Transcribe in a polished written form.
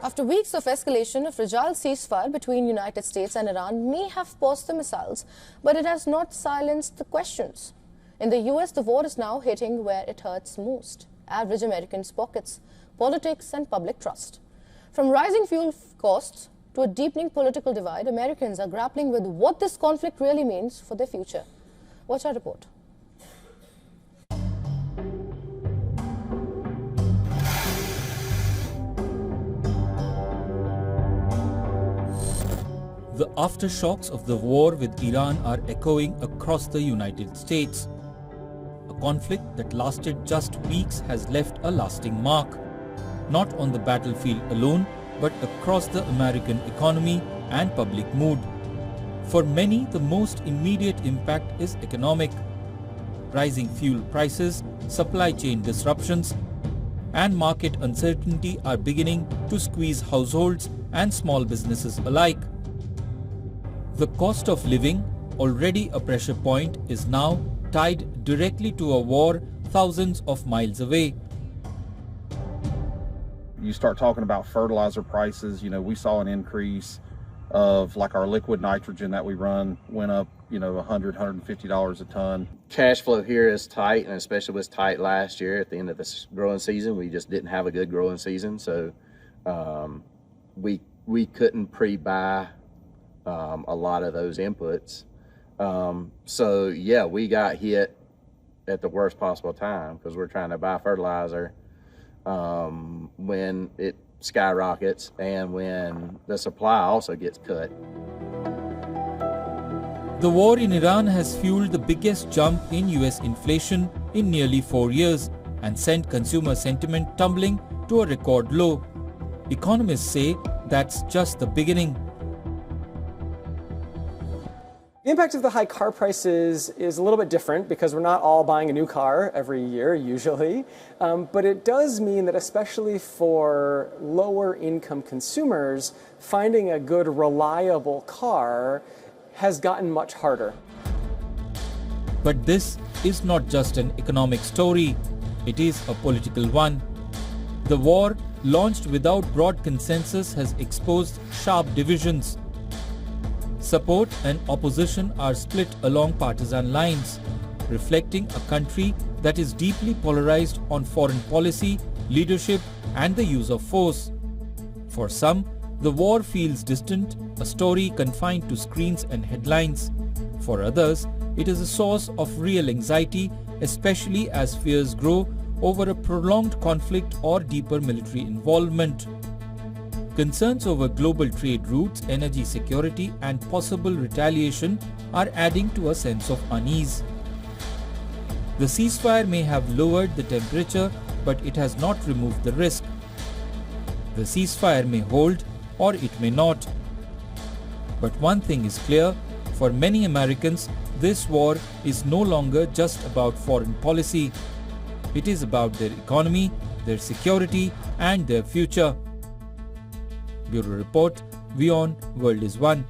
After weeks of escalation, a fragile ceasefire between United States and Iran may have paused the missiles, but it has not silenced the questions. In the US, the war is now hitting where it hurts most: average Americans' pockets, politics and public trust. From rising fuel costs to a deepening political divide, Americans are grappling with what this conflict really means for their future. Watch our report. The aftershocks of the war with Iran are echoing across the United States. A conflict that lasted just weeks has left a lasting mark, not on the battlefield alone, but across the American economy and public mood. For many, the most immediate impact is economic. Rising fuel prices, supply chain disruptions, and market uncertainty are beginning to squeeze households and small businesses alike. The cost of living, already a pressure point, is now tied directly to a war thousands of miles away. You start talking about fertilizer prices, we saw an increase of like our liquid nitrogen that we run went up, $100, $150 a ton. Cash flow here is tight, and especially was tight last year at the end of this growing season. We just didn't have a good growing season, so we couldn't pre-buy a lot of those inputs. So yeah, we got hit at the worst possible time because we're trying to buy fertilizer when it skyrockets and when the supply also gets cut. The war in Iran has fueled the biggest jump in US inflation in nearly 4 years and sent consumer sentiment tumbling to a record low. Economists say that's just the beginning. The impact of the high car prices is a little bit different because we're not all buying a new car every year, usually. But it does mean that especially for lower income consumers, finding a good, reliable car has gotten much harder. But this is not just an economic story, it is a political one. The war, launched without broad consensus, has exposed sharp divisions. Support and opposition are split along partisan lines, reflecting a country that is deeply polarized on foreign policy, leadership, and the use of force. For some, the war feels distant, a story confined to screens and headlines. For others, it is a source of real anxiety, especially as fears grow over a prolonged conflict or deeper military involvement. Concerns over global trade routes, energy security, and possible retaliation are adding to a sense of unease. The ceasefire may have lowered the temperature, but it has not removed the risk. The ceasefire may hold, or it may not. But one thing is clear: for many Americans, this war is no longer just about foreign policy. It is about their economy, their security, and their future. Bureau Report, WION World is One.